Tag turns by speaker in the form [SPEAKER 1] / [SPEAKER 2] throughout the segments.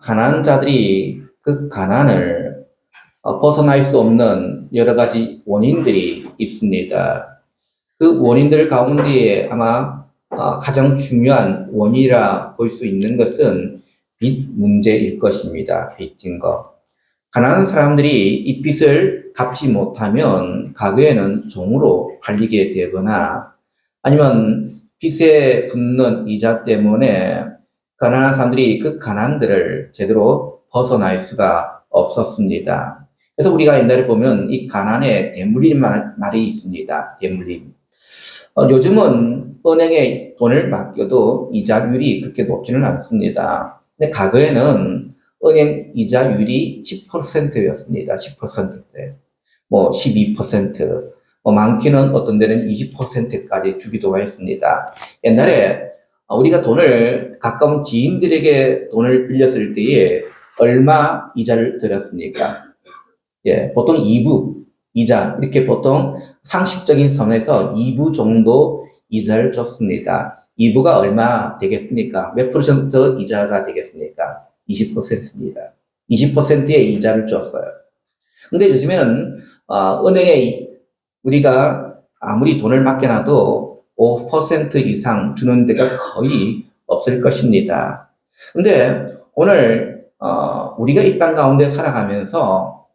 [SPEAKER 1] 가난한 자들이 그 가난을 벗어날 수 없는 여러 가지 원인들이 있습니다. 그 원인들 가운데 아마 가장 중요한 원인이라 볼 수 있는 것은 빚 문제일 것입니다. 빚진 거. 가난한 사람들이 이 빚을 갚지 못하면 가게에는 종으로 팔리게 되거나 아니면 빚에 붙는 이자 때문에 가난한 사람들이 그 가난들을 제대로 벗어날 수가 없었습니다. 그래서 우리가 옛날에 보면 이 가난에 대물림 말이 있습니다. 대물림. 요즘은 은행에 돈을 맡겨도 이자율이 그렇게 높지는 않습니다. 근데 과거에는 은행 이자율이 10%였습니다. 10%대. 12%. 많게는 어떤 데는 20%까지 주기도 했습니다. 옛날에 우리가 돈을 가까운 지인들에게 돈을 빌렸을 때에 얼마 이자를 드렸습니까? 예, 보통 2부 이자, 이렇게 보통 상식적인 선에서 2부 정도 이자를 줬습니다. 2부가 얼마 되겠습니까? 몇 퍼센트 이자가 되겠습니까? 20%입니다. 20%의 이자를 줬어요. 근데 요즘에는, 은행에 우리가 아무리 돈을 맡겨놔도 5% 이상 주는 데가 거의 없을 것입니다. 근데 오늘, 우리가 이 땅 가운데 살아가면서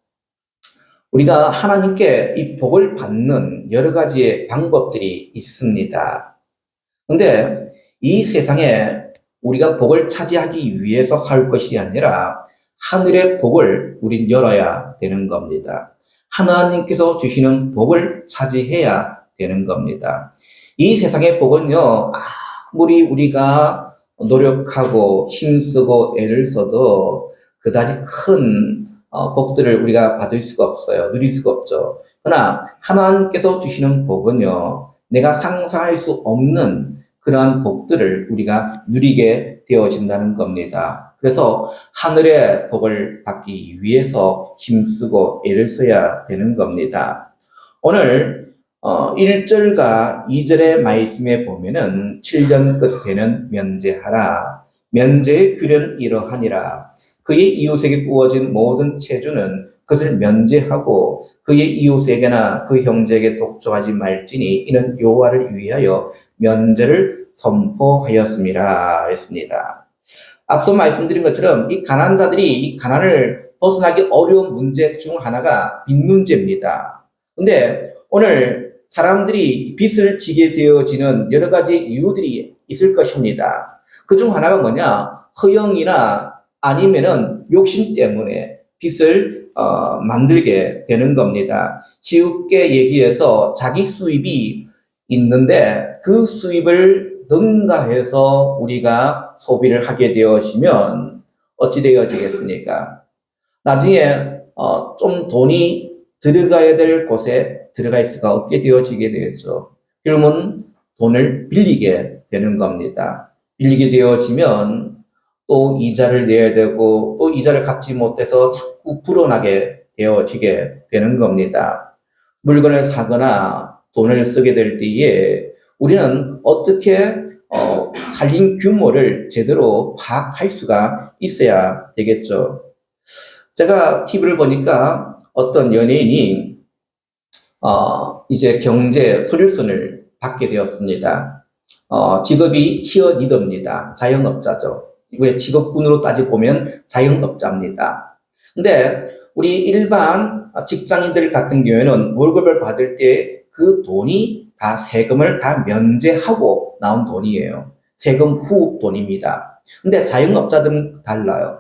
[SPEAKER 1] 우리가 하나님께 이 복을 받는 여러 가지의 방법들이 있습니다. 근데 이 세상에 우리가 복을 차지하기 위해서 살 것이 아니라 하늘의 복을 우린 열어야 되는 겁니다. 하나님께서 주시는 복을 차지해야 되는 겁니다. 이 세상의 복은요, 아무리 우리가 노력하고 힘쓰고 애를 써도 그다지 큰 복들을 우리가 받을 수가 없어요. 누릴 수가 없죠. 그러나 하나님께서 주시는 복은요, 내가 상상할 수 없는 그러한 복들을 우리가 누리게 되어진다는 겁니다. 그래서 하늘의 복을 받기 위해서 힘쓰고 애를 써야 되는 겁니다. 오늘 1절과 2절의 말씀에 보면은 7년 끝에는 면제하라. 면제의 규례는 이러하니라. 그의 이웃에게 구워진 모든 체주는 그것을 면제하고 그의 이웃에게나 그 형제에게 독조하지 말지니 이는 여호와를 위하여 면제를 선포하였음이라 했습니다. 앞서 말씀드린 것처럼 이 가난한 자들이 이 가난을 벗어나기 어려운 문제 중 하나가 빚 문제입니다. 근데 오늘 사람들이 빚을 지게 되어지는 여러 가지 이유들이 있을 것입니다. 그 중 하나가 뭐냐? 허영이나 아니면은 욕심 때문에 빚을 만들게 되는 겁니다. 쉽게 얘기해서 자기 수입이 있는데 그 수입을 능가해서 우리가 소비를 하게 되어지면 어찌 되어지겠습니까? 나중에 좀 돈이 들어가야 될 곳에 들어갈 수가 없게 되어지게 되겠죠. 그러면 돈을 빌리게 되는 겁니다. 빌리게 되어지면 또 이자를 내야 되고 또 이자를 갚지 못해서 자꾸 불어나게 되어지게 되는 겁니다. 물건을 사거나 돈을 쓰게 될 때에 우리는 어떻게 살림 규모를 제대로 파악할 수가 있어야 되겠죠. 제가 TV를 보니까 어떤 연예인이 이제 경제 소류선을 받게 되었습니다. 직업이 치어리더입니다. 자영업자죠. 우리 직업군으로 따져보면 자영업자입니다. 근데 우리 일반 직장인들 같은 경우에는 월급을 받을 때 그 돈이 다 세금을 다 면제하고 나온 돈이에요. 세금 후 돈입니다. 근데 자영업자들은 달라요.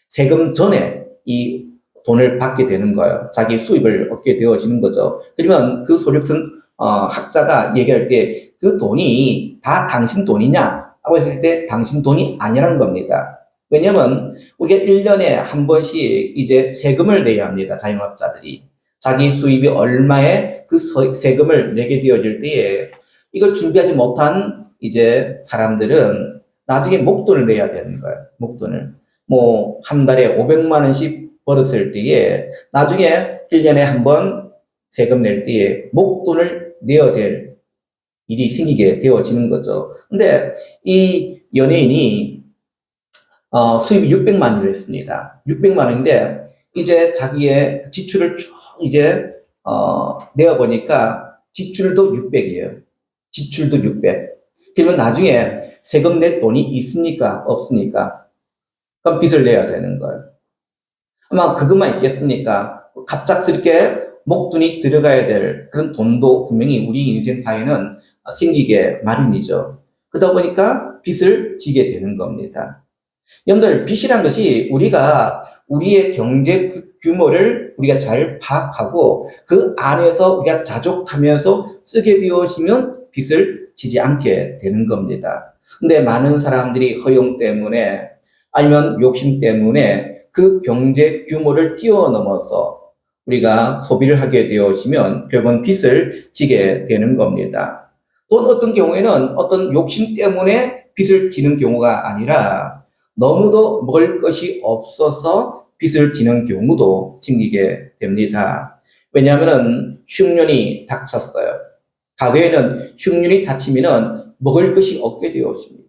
[SPEAKER 1] 세금 전에 이 돈을 받게 되는 거예요. 자기 수입을 얻게 되어지는 거죠. 그러면 그 소득선 학자가 얘기할 때 그 돈이 다 당신 돈이냐? 하고 했을 때 당신 돈이 아니라는 겁니다. 왜냐면 우리가 1년에 한 번씩 이제 세금을 내야 합니다. 자영업자들이. 자기 수입이 얼마에 그 세금을 내게 되어질 때에 이걸 준비하지 못한 이제 사람들은 나중에 목돈을 내야 되는 거예요. 목돈을. 한 달에 500만 원씩 벌었을 때에 나중에 1년에 한 번 세금 낼 때에 목돈을 내야 될 일이 생기게 되어지는 거죠. 근데 이 연예인이 수입이 600만 원을 했습니다. 600만 원인데, 이제 자기의 지출을 쭉 이제, 내어보니까 지출도 600이에요. 지출도 600. 그러면 나중에 세금 낼 돈이 있습니까? 없습니까? 그럼 빚을 내야 되는 거예요. 아마 그것만 있겠습니까? 갑작스럽게 목돈이 들어가야 될 그런 돈도 분명히 우리 인생사에는 생기게 마련이죠. 그러다 보니까 빚을 지게 되는 겁니다. 여러분들, 빚이란 것이 우리가 우리의 경제 규모를 우리가 잘 파악하고 그 안에서 우리가 자족하면서 쓰게 되어지면 빚을 지지 않게 되는 겁니다. 근데 많은 사람들이 허용 때문에 아니면 욕심 때문에 그 경제 규모를 뛰어넘어서 우리가 소비를 하게 되어지면 결국은 빚을 지게 되는 겁니다. 또 어떤 경우에는 어떤 욕심 때문에 빚을 지는 경우가 아니라 너무도 먹을 것이 없어서 빚을 지는 경우도 생기게 됩니다. 왜냐하면 흉년이 닥쳤어요. 과거에는 흉년이 닥치면 먹을 것이 없게 되었습니다.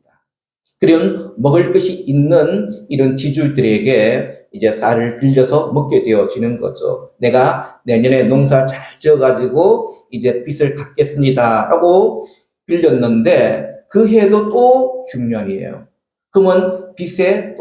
[SPEAKER 1] 그런 먹을 것이 있는 이런 지주들에게 이제 쌀을 빌려서 먹게 되어지는 거죠. 내가 내년에 농사 잘 지어가지고 이제 빚을 갚겠습니다 라고 빌렸는데 그 해도 또 흉년이에요. 그러면 빚을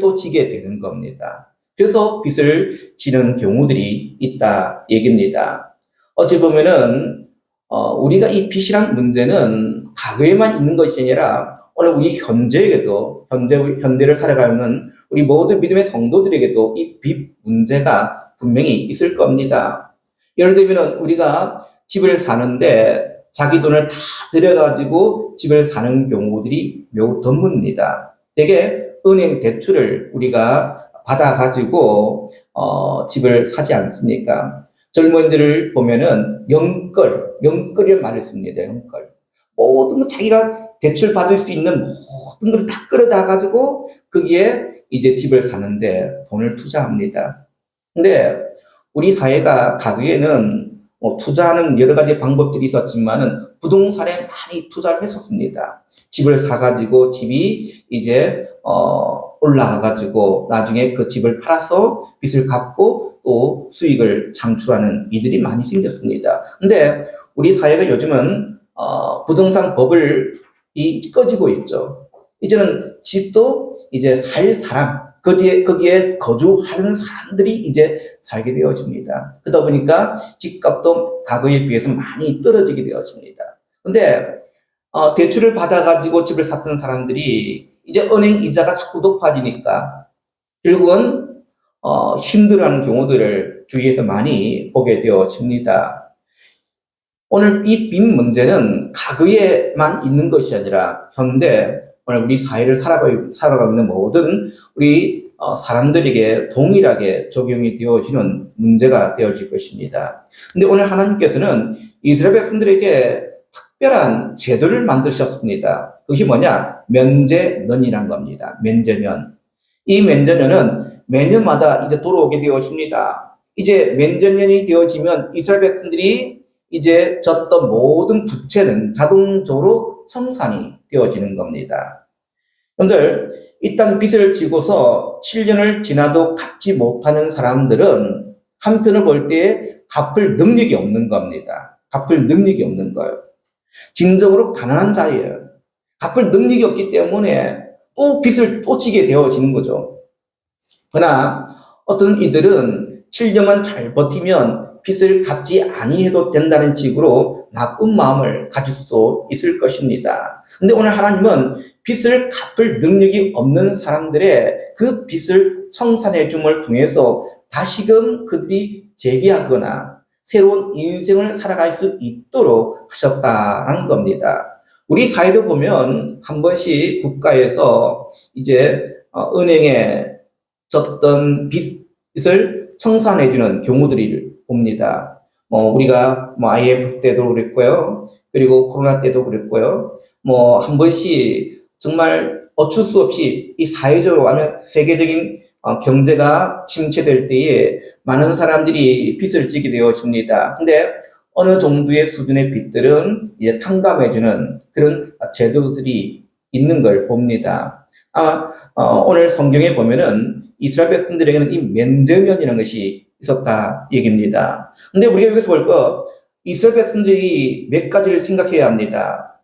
[SPEAKER 1] 또 지게 되는 겁니다. 그래서 빚을 지는 경우들이 있다 얘기입니다. 어찌 보면은 우리가 이 빚이란 문제는 과거에만 있는 것이 아니라 오늘 우리 현대를 살아가는 우리 모든 믿음의 성도들에게도 이 빚 문제가 분명히 있을 겁니다. 예를 들면 우리가 집을 사는데 자기 돈을 다 들여가지고 집을 사는 경우들이 매우 드뭅니다. 되게 은행 대출을 우리가 받아가지고 집을 사지 않습니까? 젊은이들을 보면은 영끌이라는 말을 씁니다. 영끌. 모든 거 자기가 대출 받을 수 있는 모든 걸 다 끌어다 가지고 거기에 이제 집을 사는데 돈을 투자합니다. 근데 우리 사회가 과거에는 투자하는 여러 가지 방법들이 있었지만은 부동산에 많이 투자를 했었습니다. 집을 사가지고 집이 이제 올라가가지고 나중에 그 집을 팔아서 빚을 갚고 또 수익을 창출하는 이들이 많이 생겼습니다. 근데 우리 사회가 요즘은 부동산 법이 꺼지고 있죠. 이제는 집도 이제 살 사람, 거기에 거주하는 사람들이 이제 살게 되어집니다. 그러다 보니까 집값도 과거에 비해서 많이 떨어지게 되어집니다. 근데 대출을 받아가지고 집을 샀던 사람들이 이제 은행 이자가 자꾸 높아지니까 결국은 힘들어하는 경우들을 주위에서 많이 보게 되어집니다. 오늘 이 빚 문제는 과거에만 있는 것이 아니라 현대 오늘 우리 사회를 살아가고 있는 모든 우리 사람들에게 동일하게 적용이 되어지는 문제가 되어질 것입니다. 근데 오늘 하나님께서는 이스라엘 백성들에게 특별한 제도를 만드셨습니다. 그것이 뭐냐? 면제년이란 겁니다. 면제년. 이 면제년은 매년마다 이제 돌아오게 되어집니다. 이제 면제년이 되어지면 이스라엘 백성들이 이제 졌던 모든 부채는 자동적으로 청산이 되어지는 겁니다. 여러분들, 일단 빚을 지고서 7년을 지나도 갚지 못하는 사람들은 한편을 볼 때 갚을 능력이 없는 겁니다. 갚을 능력이 없는 거예요. 진정으로 가난한 자예요. 갚을 능력이 없기 때문에 또 빚을 또 지게 되어지는 거죠. 그러나 어떤 이들은 7년만 잘 버티면 빚을 갚지 아니해도 된다는 식으로 나쁜 마음을 가질 수도 있을 것입니다. 근데 오늘 하나님은 빚을 갚을 능력이 없는 사람들의 그 빚을 청산해 줌을 통해서 다시금 그들이 재기하거나 새로운 인생을 살아갈 수 있도록 하셨다는 겁니다. 우리 사회도 보면 한 번씩 국가에서 이제 은행에 졌던 빚을 청산해주는 경우들이 봅니다. 우리가 IMF 때도 그랬고요. 그리고 코로나 때도 그랬고요. 한 번씩 정말 어쩔 수 없이 이 사회적으로 하면 세계적인 경제가 침체될 때에 많은 사람들이 빚을 지게 되어집니다. 근데 어느 정도의 수준의 빚들은 이제 탕감해주는 그런 제도들이 있는 걸 봅니다. 아마 오늘 성경에 보면은 이스라엘 백성들에게는 이 면제면이라는 것이 있었다 얘기입니다. 근데 우리가 여기서 볼 거 이스라엘 백성들이 몇 가지를 생각해야 합니다.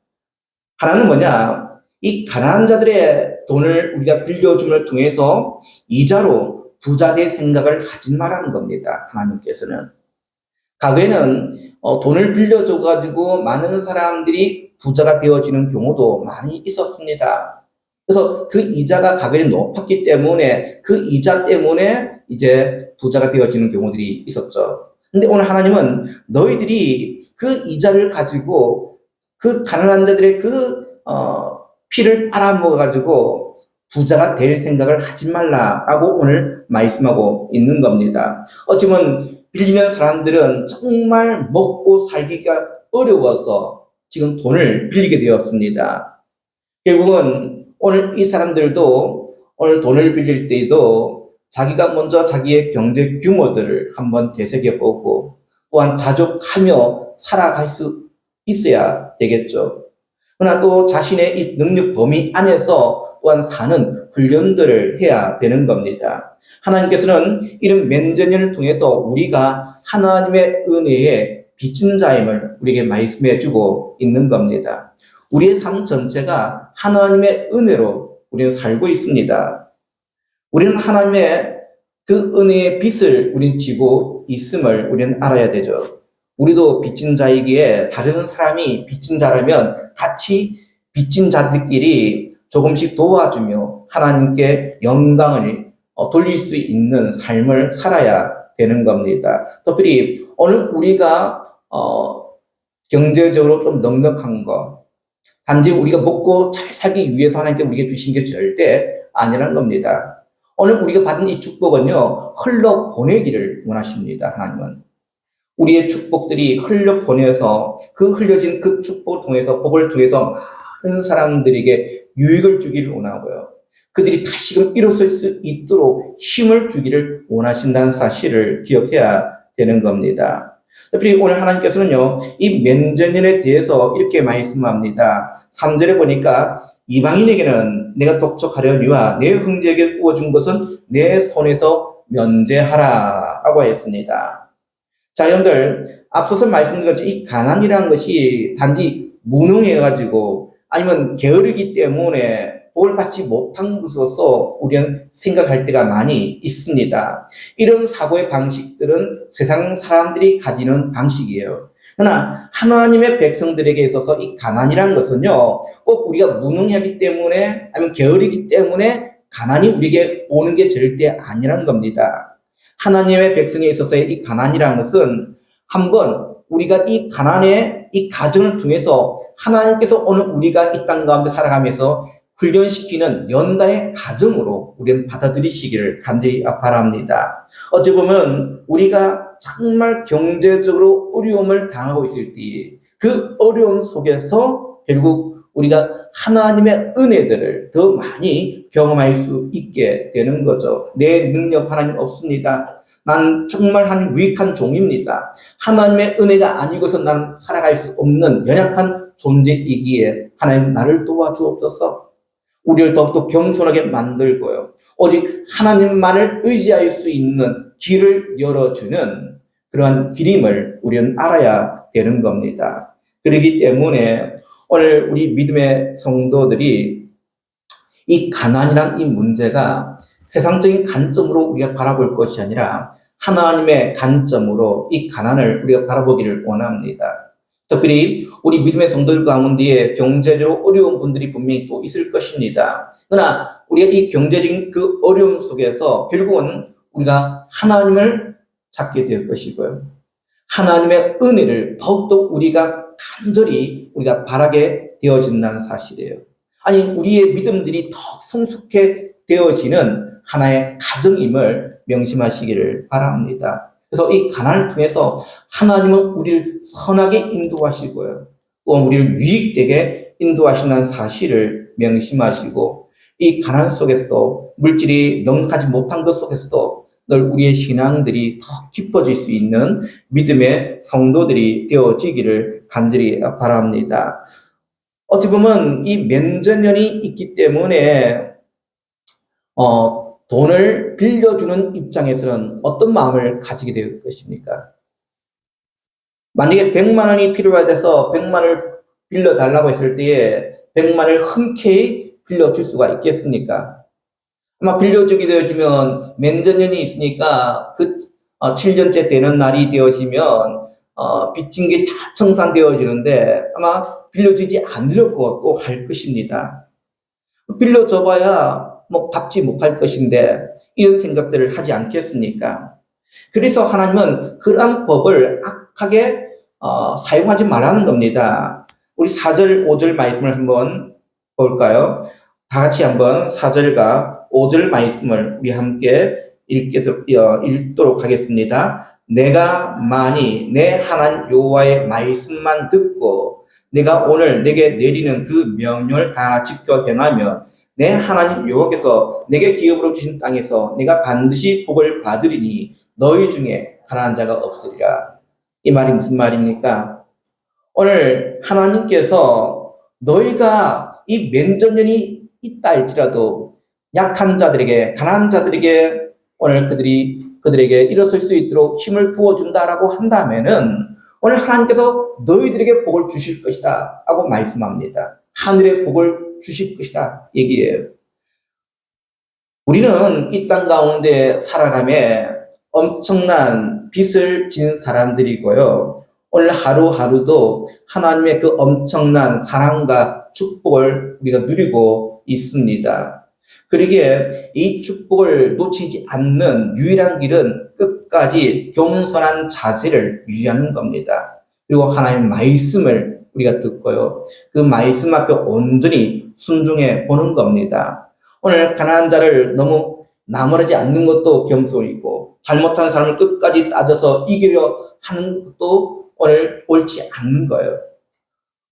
[SPEAKER 1] 하나는 뭐냐? 이 가난한 자들의 돈을 우리가 빌려줌을 통해서 이자로 부자 될 생각을 하지 말라는 겁니다. 하나님께서는. 과거에는 돈을 빌려줘가지고 많은 사람들이 부자가 되어지는 경우도 많이 있었습니다. 그래서 그 이자가 과거에 높았기 때문에 그 이자 때문에 이제 부자가 되어지는 경우들이 있었죠. 근데 오늘 하나님은 너희들이 그 이자를 가지고 그 가난한 자들의 피를 빨아먹어가지고 부자가 될 생각을 하지 말라라고 오늘 말씀하고 있는 겁니다. 어쩌면 빌리는 사람들은 정말 먹고 살기가 어려워서 지금 돈을 빌리게 되었습니다. 결국은 오늘 이 사람들도 오늘 돈을 빌릴 때에도 자기가 먼저 자기의 경제 규모들을 한번 되새겨보고 또한 자족하며 살아갈 수 있어야 되겠죠. 그러나 또 자신의 이 능력 범위 안에서 또한 사는 훈련들을 해야 되는 겁니다. 하나님께서는 이런 면전을 통해서 우리가 하나님의 은혜에 빚진 자임을 우리에게 말씀해 주고 있는 겁니다. 우리의 삶 전체가 하나님의 은혜로 우리는 살고 있습니다. 우리는 하나님의 그 은혜의 빚을 우리는 지고 있음을 우리는 알아야 되죠. 우리도 빚진 자이기에 다른 사람이 빚진 자라면 같이 빚진 자들끼리 조금씩 도와주며 하나님께 영광을 돌릴 수 있는 삶을 살아야 되는 겁니다. 특별히 오늘 우리가 경제적으로 좀 넉넉한 거, 단지 우리가 먹고 잘 살기 위해서 하나님께 우리에게 주신 게 절대 아니란 겁니다. 오늘 우리가 받은 이 축복은요, 흘러보내기를 원하십니다. 하나님은. 우리의 축복들이 흘려보내서 그 흘려진 그 축복을 통해서 복을 통해서 많은 사람들에게 유익을 주기를 원하고요. 그들이 다시금 일어설 수 있도록 힘을 주기를 원하신다는 사실을 기억해야 되는 겁니다. 특별히 오늘 하나님께서는요, 이 면전년에 대해서 이렇게 말씀합니다. 3절에 보니까 이방인에게는 내가 독촉하려니와 내 형제에게 구워준 것은 내 손에서 면제하라 라고 했습니다. 자, 여러분들, 앞서서 말씀드린 것처럼 이 가난이라는 것이 단지 무능해가지고 아니면 게으르기 때문에 복을 받지 못한 것으로서 우리는 생각할 때가 많이 있습니다. 이런 사고의 방식들은 세상 사람들이 가지는 방식이에요. 그러나 하나님의 백성들에게 있어서 이 가난이라는 것은요, 꼭 우리가 무능하기 때문에 아니면 게으르기 때문에 가난이 우리에게 오는 게 절대 아니라는 겁니다. 하나님의 백성에 있어서의 이 가난이라는 것은 한번 우리가 이 가난의 이 과정을 통해서 하나님께서 오늘 우리가 이 땅 가운데 살아가면서 훈련시키는 연단의 과정으로 우리는 받아들이시기를 간절히 바랍니다. 어찌 보면 우리가 정말 경제적으로 어려움을 당하고 있을 때 그 어려움 속에서 결국 우리가 하나님의 은혜들을 더 많이 경험할 수 있게 되는 거죠. 내 능력 하나님 없습니다. 난 정말 하나님 무익한 종입니다. 하나님의 은혜가 아니고서 나는 살아갈 수 없는 연약한 존재이기에 하나님 나를 도와주옵소서. 우리를 더욱더 겸손하게 만들고요. 오직 하나님만을 의지할 수 있는 길을 열어주는 그러한 길임을 우리는 알아야 되는 겁니다. 그렇기 때문에 오늘 우리 믿음의 성도들이 이 가난이란 이 문제가 세상적인 관점으로 우리가 바라볼 것이 아니라 하나님의 관점으로 이 가난을 우리가 바라보기를 원합니다. 특별히 우리 믿음의 성도들 가운데 경제적으로 어려운 분들이 분명히 또 있을 것입니다. 그러나 우리가 이 경제적인 그 어려움 속에서 결국은 우리가 하나님을 찾게 될 것이고요. 하나님의 은혜를 더욱더 우리가 간절히 우리가 바라게 되어진다는 사실이에요. 아니, 우리의 믿음들이 더 성숙해 되어지는 하나의 가정임을 명심하시기를 바랍니다. 그래서 이 가난을 통해서 하나님은 우리를 선하게 인도하시고요. 또 우리를 유익되게 인도하신다는 사실을 명심하시고 이 가난 속에서도 물질이 넉넉하지 못한 것 속에서도 늘 우리의 신앙들이 더 깊어질 수 있는 믿음의 성도들이 되어지기를 간절히 바랍니다. 어떻게 보면 이 면전년이 있기 때문에 돈을 빌려주는 입장에서는 어떤 마음을 가지게 될 것입니까? 만약에 100만 원이 필요해서 100만 원을 빌려달라고 했을 때에 100만 원을 흔쾌히 빌려줄 수가 있겠습니까? 아마 빌려주게 되어지면 면전년이 있으니까 그 7년째 되는 날이 되어지면 빚진 게 다 청산되어지는데 아마 빌려주지 않으려고 또 할 것입니다. 빌려줘봐야 뭐 갚지 못할 것인데 이런 생각들을 하지 않겠습니까? 그래서 하나님은 그러한 법을 악하게 사용하지 말라는 겁니다. 우리 4절, 5절 말씀을 한번 볼까요? 다 같이 한번 4절과 5절 말씀을 우리 함께 읽도록 하겠습니다. 내가 만일 내 하나님 여호와의 말씀만 듣고 내가 오늘 내게 내리는 그 명령을 다 지켜 행하면 내 하나님 여호와께서 내게 기업으로 주신 땅에서 내가 반드시 복을 받으리니 너희 중에 가난한 자가 없으리라. 이 말이 무슨 말입니까? 오늘 하나님께서 너희가 이 면전년이 있다 할지라도 약한 자들에게, 가난한 자들에게 오늘 그들에게 일어설 수 있도록 힘을 부어준다라고 한다면은 오늘 하나님께서 너희들에게 복을 주실 것이다 라고 말씀합니다. 하늘의 복을 주실 것이다 얘기예요. 우리는 이 땅 가운데 살아가며 엄청난 빚을 진 사람들이고요. 오늘 하루하루도 하나님의 그 엄청난 사랑과 축복을 우리가 누리고 있습니다. 그러기에 이 축복을 놓치지 않는 유일한 길은 끝까지 겸손한 자세를 유지하는 겁니다. 그리고 하나님의 말씀을 우리가 듣고요. 그 말씀 앞에 온전히 순종해 보는 겁니다. 오늘 가난한 자를 너무 나무라지 않는 것도 겸손이고 잘못한 사람을 끝까지 따져서 이기려 하는 것도 오늘 옳지 않는 거예요.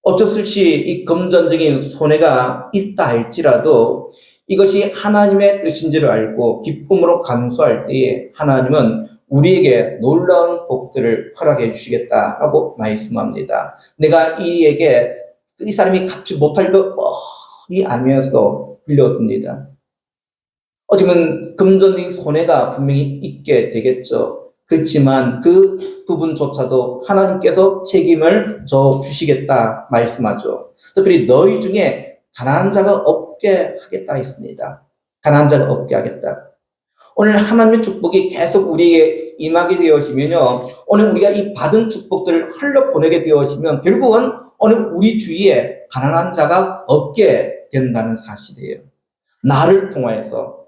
[SPEAKER 1] 어쩔 수 없이 이 금전적인 손해가 있다 할지라도 이것이 하나님의 뜻인 줄 알고 기쁨으로 감수할 때에 하나님은 우리에게 놀라운 복들을 허락해 주시겠다라고 말씀합니다. 내가 이 사람이 갚지 못할 것 뻔히 알면서 빌려줍니다. 어쩌면 금전적인 손해가 분명히 있게 되겠죠. 그렇지만 그 부분조차도 하나님께서 책임을 져 주시겠다 말씀하죠. 특별히 너희 중에 가난한 자가 없게 하겠다 했습니다. 가난한 자가 없게 하겠다. 오늘 하나님의 축복이 계속 우리에게 임하게 되어지면요. 오늘 우리가 이 받은 축복들을 흘려보내게 되어지면 결국은 오늘 우리 주위에 가난한 자가 없게 된다는 사실이에요. 나를 통해서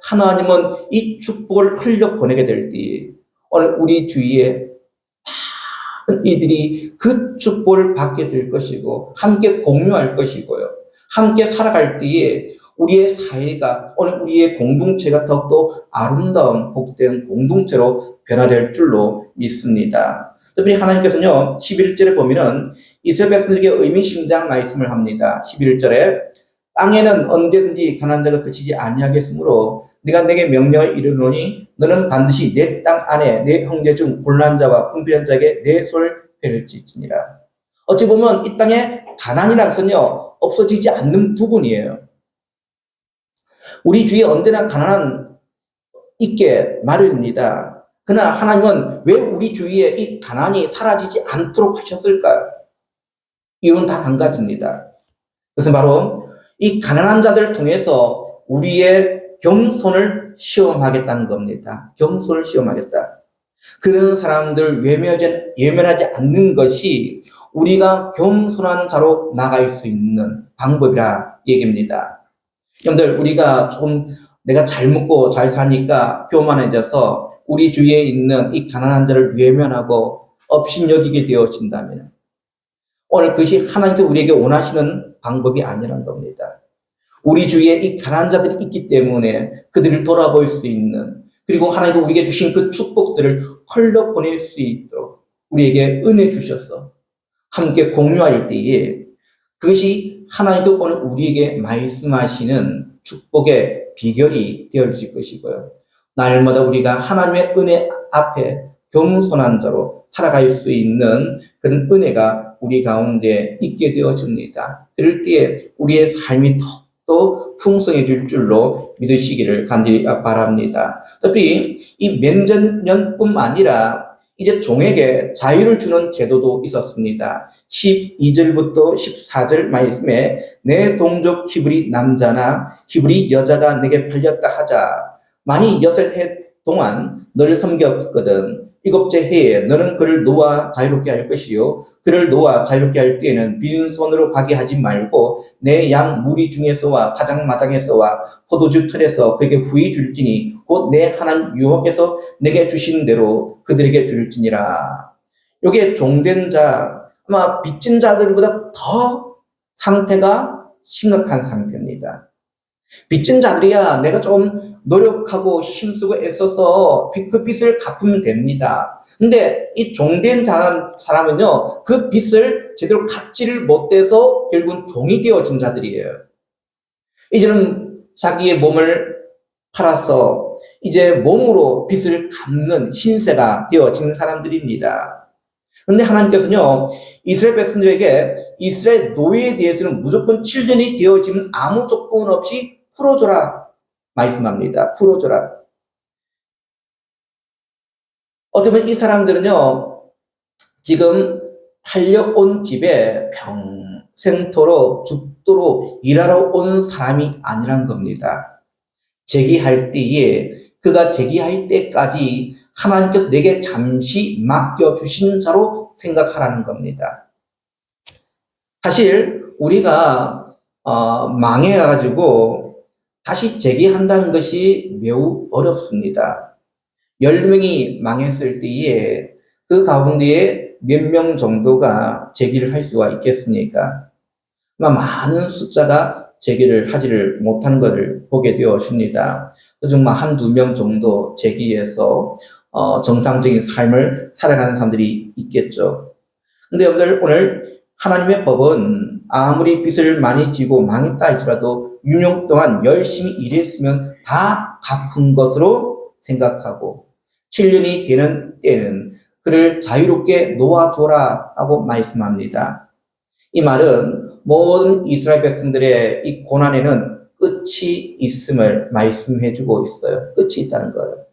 [SPEAKER 1] 하나님은 이 축복을 흘려보내게 될 때 오늘 우리 주위에 많은 이들이 그 축복을 받게 될 것이고 함께 공유할 것이고요. 함께 살아갈 때에 우리의 사회가 오늘 우리의 공동체가 더욱더 아름다운 복된 공동체로 변화될 줄로 믿습니다. 특별히 하나님께서는요 11절에 보면은 이스라엘 백성들에게 의미심장한 말씀을 합니다. 11절에 땅에는 언제든지 가난한 자가 그치지 아니하겠으므로 네가 내게 명령을 이루노니 너는 반드시 내 땅 안에 내 형제 중 곤란한 자와 궁핍한 자에게 내 손을 펼칠지니라. 어찌 보면 이 땅에 가난이라는 것은요 없어지지 않는 부분이에요. 우리 주위에 언제나 가난한 있게 마련입니다. 그러나 하나님은 왜 우리 주위에 이 가난이 사라지지 않도록 하셨을까요? 이유는 단 한 가지입니다. 그것은 바로 이 가난한 자들 통해서 우리의 겸손을 시험하겠다는 겁니다. 겸손을 시험하겠다. 그런 사람들 외면하지 않는 것이 우리가 겸손한 자로 나갈 수 있는 방법이라 얘기입니다. 여러분들 우리가 좀 내가 잘 먹고 잘 사니까 교만해져서 우리 주위에 있는 이 가난한 자를 외면하고 업신여기게 되어진다면 오늘 그것이 하나님께서 우리에게 원하시는 방법이 아니라는 겁니다. 우리 주위에 이 가난한 자들이 있기 때문에 그들을 돌아볼 수 있는 그리고 하나님께서 우리에게 주신 그 축복들을 흘려보낼 수 있도록 우리에게 은혜 주셔서 함께 공유할 때에 그것이 하나님께서 오늘 우리에게 말씀하시는 축복의 비결이 되어질 것이고요. 날마다 우리가 하나님의 은혜 앞에 겸손한 자로 살아갈 수 있는 그런 은혜가 우리 가운데 있게 되어집니다. 그럴 때에 우리의 삶이 또 풍성해질 줄로 믿으시기를 간절히 바랍니다. 특히 이 면전년뿐만 아니라 이제 종에게 자유를 주는 제도도 있었습니다. 12절부터 14절 말씀에 내 동족 히브리 남자나 히브리 여자가 내게 팔렸다 하자. 만일 6해 동안 너를 섬겼거든. 7째 해에 너는 그를 놓아 자유롭게 할 것이요. 그를 놓아 자유롭게 할 때에는 빈손으로 가게 하지 말고 내 양 무리 중에서와 가장 마당에서와 포도주 틀에서 그에게 후히 줄지니 곧 내 하나님 여호와께서 내게 주신 대로 그들에게 줄지니라. 요게 종된 자, 아마 빚진 자들보다 더 상태가 심각한 상태입니다. 빚진 자들이야 내가 좀 노력하고 힘쓰고 애써서 그 빚을 갚으면 됩니다. 근데 이 종된 사람은요, 그 빚을 제대로 갚지를 못해서 결국은 종이 되어진 자들이에요. 이제는 자기의 몸을 팔아서 이제 몸으로 빚을 갚는 신세가 되어진 사람들입니다. 근데 하나님께서는요, 이스라엘 백성들에게 이스라엘 노예에 대해서는 무조건 7년이 되어지면 아무 조건 없이 풀어줘라 말씀합니다. 풀어줘라. 어쩌면 이 사람들은요, 지금 팔려온 집에 평생토록 죽도록 일하러 온 사람이 아니란 겁니다. 재기할 때에 그가 재기할 때까지 하나님께서 내게 잠시 맡겨주신 자로 생각하라는 겁니다. 사실 우리가 망해가지고 다시 재기한다는 것이 매우 어렵습니다. 10명이 망했을 때에 그 가운데에 몇 명 정도가 재기를 할 수가 있겠습니까? 많은 숫자가 재기를 하지를 못하는 것을 보게 되었습니다. 그중 한두 명 정도 재기해서 정상적인 삶을 살아가는 사람들이 있겠죠. 근데 여러분들, 오늘 하나님의 법은 아무리 빚을 많이 지고 망했다 할지라도 6년 동안 열심히 일했으면 다 갚은 것으로 생각하고 7년이 되는 때는 그를 자유롭게 놓아줘라 라고 말씀합니다. 이 말은 모든 이스라엘 백성들의 이 고난에는 끝이 있음을 말씀해주고 있어요. 끝이 있다는 거예요.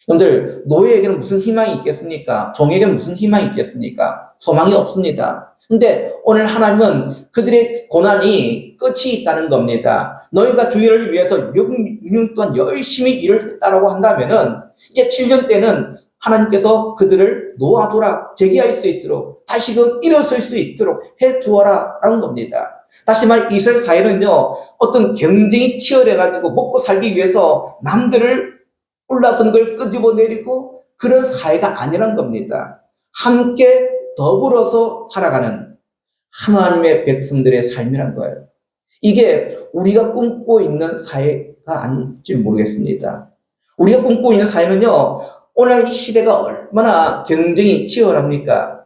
[SPEAKER 1] 여러분들, 노예에게는 무슨 희망이 있겠습니까? 종에게는 무슨 희망이 있겠습니까? 소망이 없습니다. 근데 오늘 하나님은 그들의 고난이 끝이 있다는 겁니다. 너희가 주의를 위해서 6년 동안 열심히 일을 했다라고 한다면은 이제 7년 때는 하나님께서 그들을 놓아줘라, 재기할 수 있도록, 다시금 일어설 수 있도록 해주어라 라는 겁니다. 다시 말해 이스라엘 사회는요, 어떤 경쟁이 치열해가지고 먹고 살기 위해서 남들을 올라선 걸 끄집어내리고 그런 사회가 아니란 겁니다. 함께 더불어서 살아가는 하나님의 백성들의 삶이란 거예요. 이게 우리가 꿈꾸고 있는 사회가 아닐지 모르겠습니다. 우리가 꿈꾸고 있는 사회는요, 오늘 이 시대가 얼마나 경쟁이 치열합니까?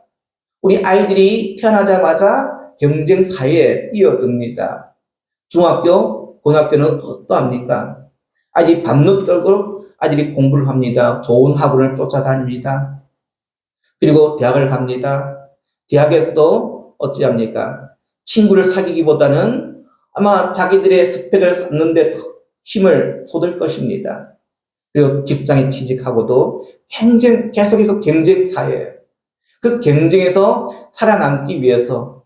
[SPEAKER 1] 우리 아이들이 태어나자마자 경쟁 사회에 뛰어듭니다. 중학교, 고등학교는 어떠합니까? 아이들이 밤늦도록 아이들이 공부를 합니다. 좋은 학원을 쫓아다닙니다. 그리고 대학을 갑니다. 대학에서도 어찌합니까? 친구를 사귀기보다는 아마 자기들의 스펙을 쌓는 데 힘을 쏟을 것입니다. 그리고 직장에 취직하고도 계속해서 경쟁 사회예요. 그 경쟁에서 살아남기 위해서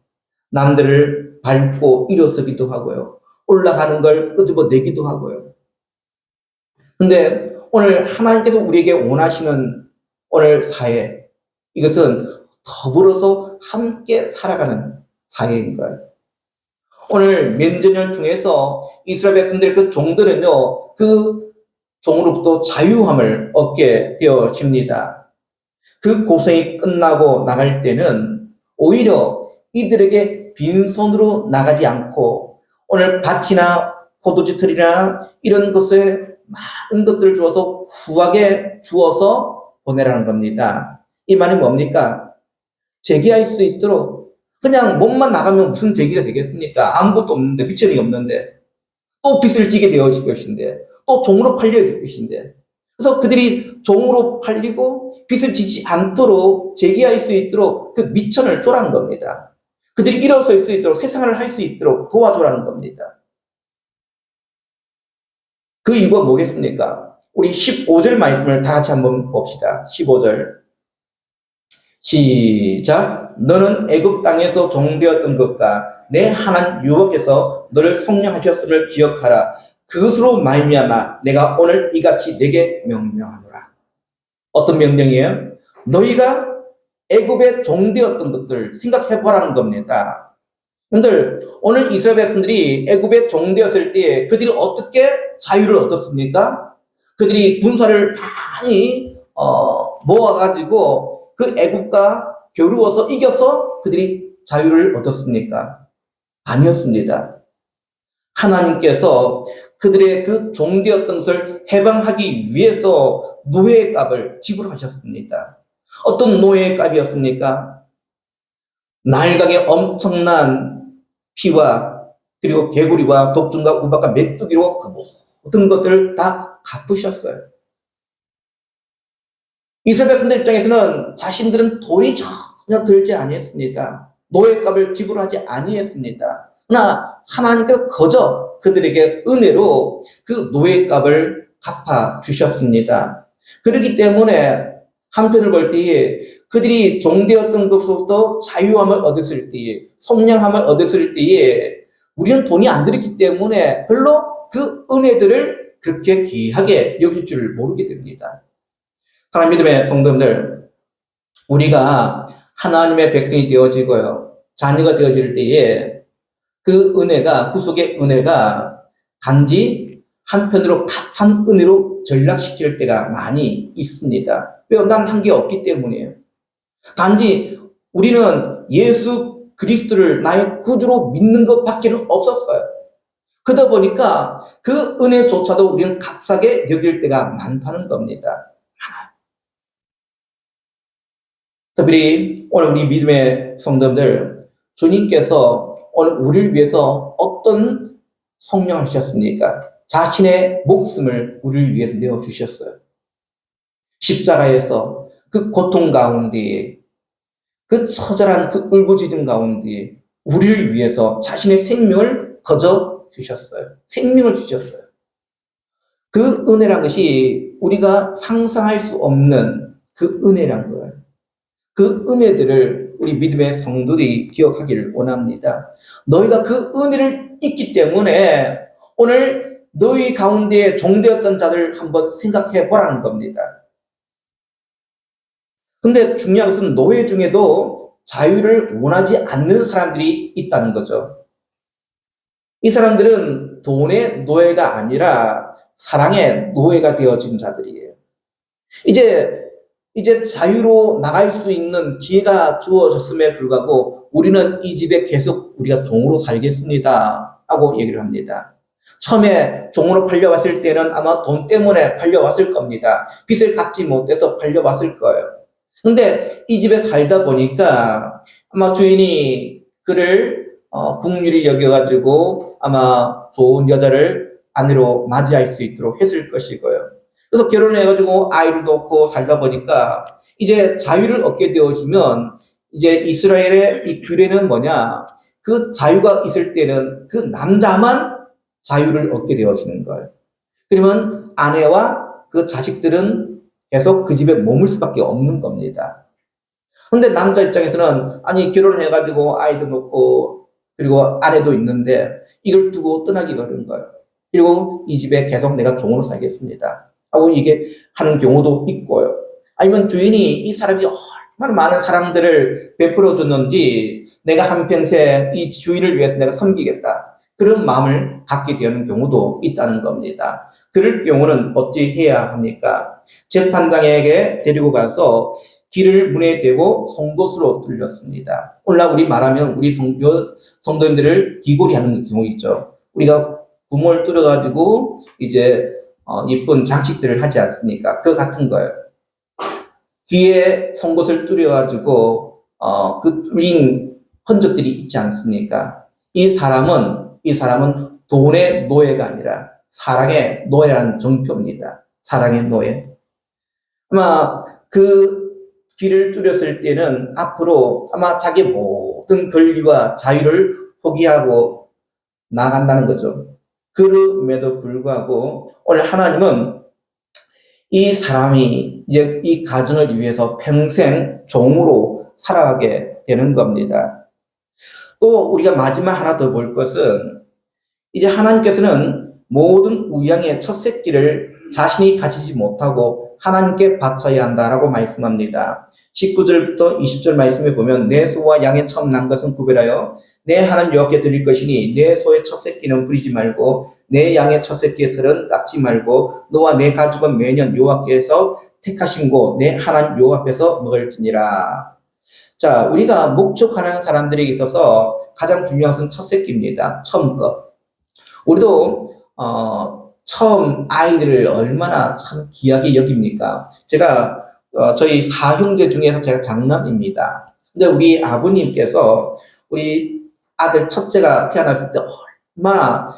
[SPEAKER 1] 남들을 밟고 일어서기도 하고요. 올라가는 걸 끄집어내기도 하고요. 근데 오늘 하나님께서 우리에게 원하시는 오늘 사회, 이것은 더불어서 함께 살아가는 사회인 거예요. 오늘 면전을 통해서 이스라엘 백성들 그 종들은요, 그 종으로부터 자유함을 얻게 되어집니다. 그 고생이 끝나고 나갈 때는 오히려 이들에게 빈손으로 나가지 않고 오늘 밭이나 포도주 틀이나 이런 것에 많은 것들을 주어서 후하게 주어서 보내라는 겁니다. 이 말이 뭡니까? 재기할 수 있도록 그냥 몸만 나가면 무슨 재기가 되겠습니까? 아무것도 없는데, 미천이 없는데, 또 빚을 지게 되어질 것인데, 또 종으로 팔려야 될 것인데. 그래서 그들이 종으로 팔리고 빚을 지지 않도록 재기할 수 있도록 그 미천을 줘라는 겁니다. 그들이 일어설 수 있도록 세상을 할 수 있도록 도와줘라는 겁니다. 그 이유가 뭐겠습니까? 우리 15절 말씀을 다 같이 한번 봅시다. 15절. 시작. 너는 애굽 땅에서 종되었던 것과 내 하나님 여호와께서 너를 속량하셨음을 기억하라. 그것으로 말미암아 내가 오늘 이같이 내게 명령하노라. 어떤 명령이에요? 너희가 애굽의 종되었던 것들 생각해보라는 겁니다. 여러분들, 오늘 이스라엘 백성들이 애굽의 종되었을 때 그들이 어떻게 자유를 얻었습니까? 그들이 군사를 많이 모아가지고 그 애굽과 겨루어서 이겨서 그들이 자유를 얻었습니까? 아니었습니다. 하나님께서 그들의 그 종되었던 것을 해방하기 위해서 노예의 값을 지불하셨습니다. 어떤 노예의 값이었습니까? 나일강의 엄청난 피와 그리고 개구리와 독중과 우박과 메뚜기로 그 모든 것들을 다 갚으셨어요. 이스라엘 백성들 입장에서는 자신들은 돈이 전혀 들지 아니했습니다. 노예값을 지불하지 아니했습니다. 그러나 하나님께서 거저 그들에게 은혜로 그 노예값을 갚아 주셨습니다. 그렇기 때문에 한편을 볼 때에 그들이 종되었던 것으로부터 자유함을 얻었을 때에, 속량함을 얻었을 때에 우리는 돈이 안 들었기 때문에 별로 그 은혜들을 그렇게 귀하게 여길 줄 모르게 됩니다. 사랑하는 믿음의 성도님들, 우리가 하나님의 백성이 되어지고요, 자녀가 되어질 때에 그 은혜가, 구속의 은혜가 단지 한편으로 값싼 은혜로 전락시킬 때가 많이 있습니다. 왜요? 난 한 게 없기 때문이에요. 단지 우리는 예수 그리스도를 나의 구주로 믿는 것밖에는 없었어요. 그러다 보니까 그 은혜조차도 우리는 값싸게 여길 때가 많다는 겁니다. 특별히 오늘 우리 믿음의 성도들, 주님께서 오늘 우리를 위해서 어떤 성령을 주셨습니까? 자신의 목숨을 우리를 위해서 내어주셨어요. 십자가에서 그 고통 가운데, 그 처절한 그 울부짖음 가운데 우리를 위해서 자신의 생명을 거저 주셨어요. 생명을 주셨어요. 그 은혜란 것이 우리가 상상할 수 없는 그 은혜란 거예요. 그 은혜들을 우리 믿음의 성도들이 기억하기를 원합니다. 너희가 그 은혜를 잊기 때문에 오늘 너희 가운데 종되었던 자들 한번 생각해 보라는 겁니다. 근데 중요한 것은 노예 중에도 자유를 원하지 않는 사람들이 있다는 거죠. 이 사람들은 돈의 노예가 아니라 사랑의 노예가 되어진 자들이에요. 이제 자유로 나갈 수 있는 기회가 주어졌음에 불구하고 우리는 이 집에 계속 우리가 종으로 살겠습니다 하고 얘기를 합니다. 처음에 종으로 팔려왔을 때는 아마 돈 때문에 팔려왔을 겁니다. 빚을 갚지 못해서 팔려왔을 거예요. 근데 이 집에 살다 보니까 아마 주인이 그를 긍휼히 여겨가지고 아마 좋은 여자를 아내로 맞이할 수 있도록 했을 것이고요. 그래서 결혼을 해가지고 아이를 낳고 살다 보니까 이제 자유를 얻게 되어지면 이제 이스라엘의 이 규례는 뭐냐? 그 자유가 있을 때는 그 남자만 자유를 얻게 되어지는 거예요. 그러면 아내와 그 자식들은 계속 그 집에 머물 수밖에 없는 겁니다. 근데 남자 입장에서는 아니 결혼을 해가지고 아이도 낳고 그리고 아내도 있는데 이걸 두고 떠나기가 어려운 거예요. 그리고 이 집에 계속 내가 종으로 살겠습니다 하고 이게 하는 경우도 있고요. 아니면 주인이 이 사람이 얼마나 많은 사랑들을 베풀어 줬는지 내가 한평생 이 주인을 위해서 내가 섬기겠다. 그런 마음을 갖게 되는 경우도 있다는 겁니다. 그럴 경우는 어찌 해야 합니까? 재판장에게 데리고 가서 길을 문에 대고 송곳으로 뚫렸습니다. 오늘날 우리 말하면 우리 성도님들을 귀걸이하는 경우 있죠. 우리가 구멍을 뚫어가지고 이제 예쁜 장식들을 하지 않습니까? 그거 같은 거예요. 귀에 송곳을 뚫어가지고 그 뚫린 흔적들이 있지 않습니까? 이 사람은 돈의 노예가 아니라 사랑의 노예라는 정표입니다. 사랑의 노예. 아마 그 귀를 뚫렸을 때는 앞으로 아마 자기 모든 권리와 자유를 포기하고 나간다는 거죠. 그럼에도 불구하고 오늘 하나님은 이 사람이 이제 이 가정을 위해서 평생 종으로 살아가게 되는 겁니다. 또 우리가 마지막 하나 더 볼 것은 이제 하나님께서는 모든 우양의 첫 새끼를 자신이 가지지 못하고 하나님께 바쳐야 한다라고 말씀합니다. 19절부터 20절 말씀에 보면 내 소와 양의 처음 난 것은 구별하여 내 하나님 여호와께 드릴 것이니 내 소의 첫 새끼는 부리지 말고 내 양의 첫 새끼의 털은 깎지 말고 너와 내 가족은 매년 여호와께서 택하신 곳 내 하나님 여호와 앞에서 먹을지니라. 자, 우리가 목축하는 사람들에게 있어서 가장 중요한 것은 첫 새끼입니다. 처음 거. 우리도 처음 아이들을 얼마나 참 귀하게 여깁니까? 제가 저희 사형제 중에서 제가 장남입니다. 근데 우리 아버님께서 우리 아들 첫째가 태어났을 때 얼마나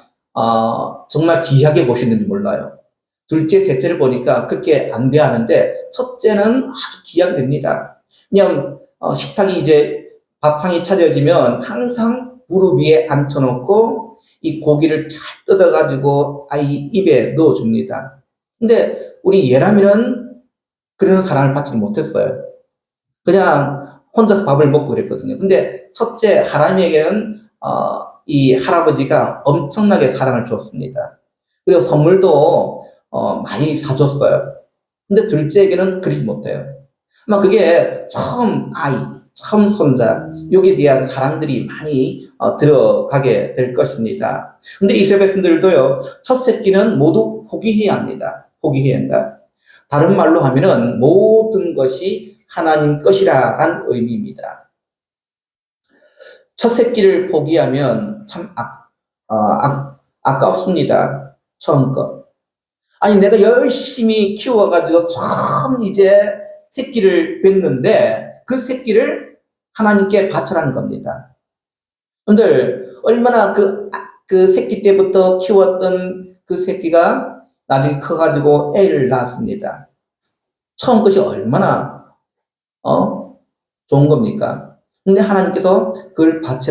[SPEAKER 1] 정말 귀하게 보시는지 몰라요. 둘째, 셋째를 보니까 그렇게 안 대하는데 첫째는 아주 귀하게 됩니다. 그냥 식탁이 이제 밥상이 차려지면 항상 무릎 위에 앉혀놓고 이 고기를 잘 뜯어가지고 아이 입에 넣어줍니다. 근데 우리 예람이는 그런 사랑을 받지 못했어요. 그냥 혼자서 밥을 먹고 그랬거든요. 근데 첫째 하람이에게는 이 할아버지가 엄청나게 사랑을 줬습니다. 그리고 선물도 많이 사줬어요. 근데 둘째에게는 그러지 못해요. 아마 그게 처음 아이, 처음 손자, 여기에 대한 사랑들이 많이 들어가게 될 것입니다. 근데 이스라엘 백성들도요, 첫 새끼는 모두 포기해야 합니다. 포기해야 한다. 다른 말로 하면은 모든 것이 하나님 것이라는 의미입니다. 첫 새끼를 포기하면 참 아깝습니다. 처음 거. 아니, 내가 열심히 키워가지고 처음 이제 새끼를 뱉는데 그 새끼를 하나님께 바쳐라는 겁니다. 여러분들, 얼마나 그 새끼 때부터 키웠던 그 새끼가 나중에 커가지고 애를 낳았습니다. 처음 것이 얼마나 좋은 겁니까? 근데 하나님께서 그걸 바쳐